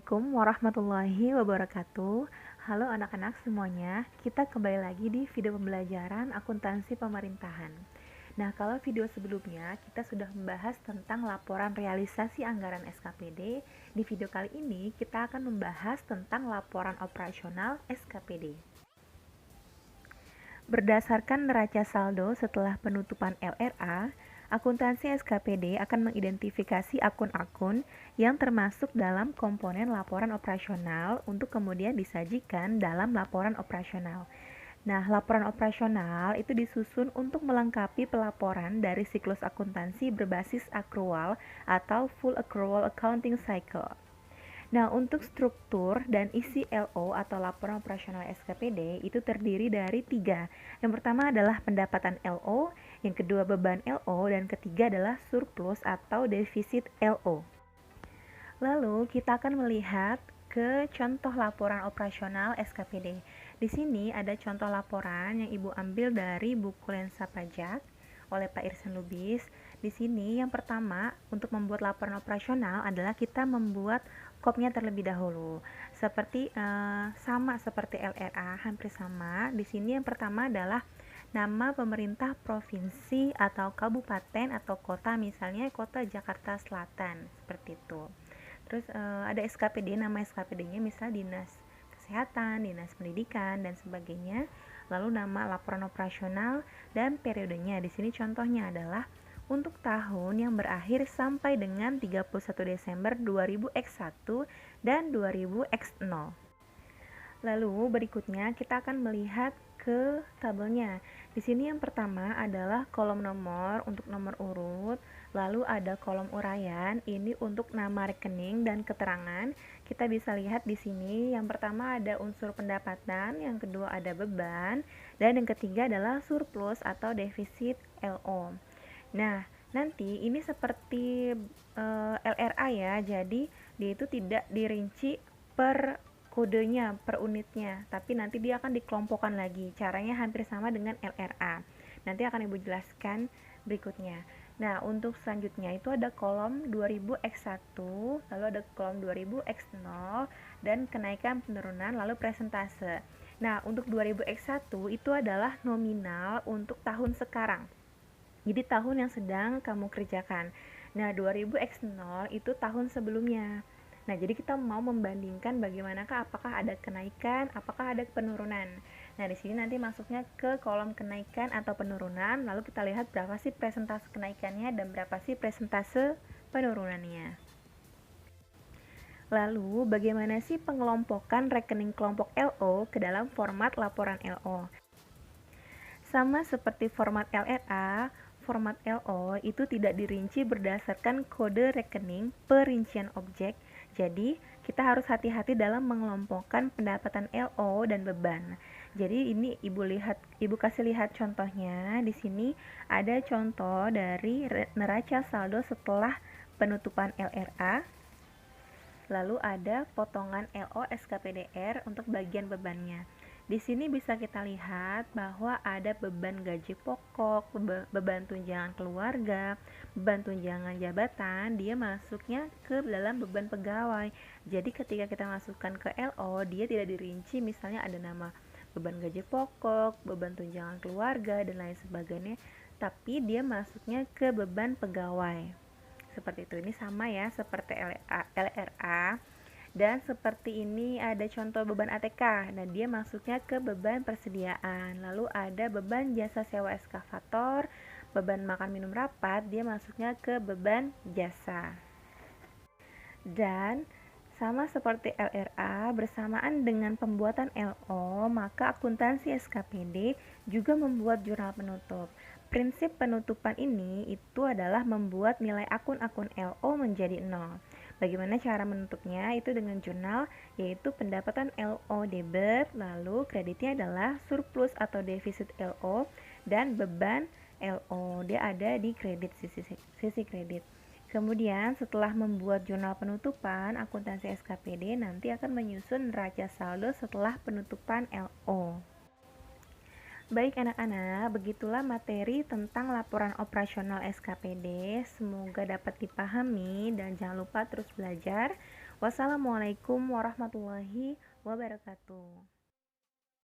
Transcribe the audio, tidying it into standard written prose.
Assalamualaikum warahmatullahi wabarakatuh. Halo anak-anak semuanya, kita kembali lagi di video pembelajaran akuntansi pemerintahan. Nah, kalau video sebelumnya kita sudah membahas tentang laporan realisasi anggaran SKPD, di video kali ini kita akan membahas tentang laporan operasional SKPD. Berdasarkan neraca saldo setelah penutupan LRA, akuntansi SKPD akan mengidentifikasi akun-akun yang termasuk dalam komponen laporan operasional untuk kemudian disajikan dalam laporan operasional. Nah, laporan operasional itu disusun untuk melengkapi pelaporan dari siklus akuntansi berbasis akrual atau full accrual accounting cycle. Nah, untuk struktur dan isi LO atau laporan operasional SKPD itu terdiri dari 3. Yang pertama adalah pendapatan LO, yang kedua beban LO, dan ketiga adalah surplus atau defisit LO. Lalu kita akan melihat ke contoh laporan operasional SKPD. Di sini ada contoh laporan yang Ibu ambil dari buku lensa pajak oleh Pak Irsan Lubis. Di sini yang pertama untuk membuat laporan operasional adalah kita membuat kopnya terlebih dahulu. Sama seperti LRA, hampir sama. Di sini yang pertama adalah nama pemerintah provinsi atau kabupaten atau kota, misalnya kota Jakarta Selatan, seperti itu. Terus ada SKPD, nama SKPD-nya misal Dinas Kesehatan, Dinas Pendidikan, dan sebagainya. Lalu nama laporan operasional dan periodenya. Di sini contohnya adalah untuk tahun yang berakhir sampai dengan 31 Desember 2000X1 dan 2000X0. Lalu berikutnya kita akan melihat ke tabelnya. Di sini yang pertama adalah kolom nomor untuk nomor urut, lalu ada kolom uraian, ini untuk nama rekening dan keterangan. Kita bisa lihat di sini yang pertama ada unsur pendapatan, yang kedua ada beban, dan yang ketiga adalah surplus atau defisit LO. Nah, nanti ini seperti LRA ya, jadi dia itu tidak dirinci per kodenya, per unitnya, tapi nanti dia akan dikelompokkan lagi. Caranya hampir sama dengan LRA. Nanti akan Ibu jelaskan berikutnya. Nah, untuk selanjutnya itu ada kolom 2000X1, lalu ada kolom 2000X0, dan kenaikan penurunan, lalu presentase. Nah, untuk 2000X1 itu adalah nominal untuk tahun sekarang. Jadi tahun yang sedang kamu kerjakan. Nah, 2000X0 itu tahun sebelumnya. Nah, jadi kita mau membandingkan bagaimanakah, apakah ada kenaikan, apakah ada penurunan. Nah, di sini nanti masuknya ke kolom kenaikan atau penurunan, lalu kita lihat berapa sih presentase kenaikannya dan berapa sih presentase penurunannya. Lalu, bagaimana sih pengelompokan rekening kelompok LO ke dalam format laporan LO? Sama seperti format LRA, format LO itu tidak dirinci berdasarkan kode rekening perincian objek. Jadi, kita harus hati-hati dalam mengelompokkan pendapatan LO dan beban. Jadi, ini Ibu kasih lihat contohnya. Di sini ada contoh dari neraca saldo setelah penutupan LRA. Lalu ada potongan LO SKPDR untuk bagian bebannya. Di sini bisa kita lihat bahwa ada beban gaji pokok, beban tunjangan keluarga, beban tunjangan jabatan, dia masuknya ke dalam beban pegawai. Jadi ketika kita masukkan ke LO, dia tidak dirinci misalnya ada nama beban gaji pokok, beban tunjangan keluarga, dan lain sebagainya, tapi dia masuknya ke beban pegawai. Seperti itu, ini sama ya seperti LRA. Dan seperti ini ada contoh beban ATK. Nah, dia masuknya ke beban persediaan. Lalu ada beban jasa sewa eskavator, beban makan minum rapat, dia masuknya ke beban jasa. Dan sama seperti LRA, bersamaan dengan pembuatan LO, maka akuntansi SKPD juga membuat jurnal penutup. Prinsip penutupan ini itu adalah membuat nilai akun-akun LO menjadi 0. Bagaimana cara menutupnya? Itu dengan jurnal, yaitu pendapatan LO debit, lalu kreditnya adalah surplus atau defisit LO, dan beban LO, dia ada di kredit, sisi kredit. Kemudian setelah membuat jurnal penutupan, akuntansi SKPD nanti akan menyusun neraca saldo setelah penutupan LO. Baik anak-anak, begitulah materi tentang laporan operasional SKPD. Semoga dapat dipahami dan jangan lupa terus belajar. Wassalamualaikum warahmatullahi wabarakatuh.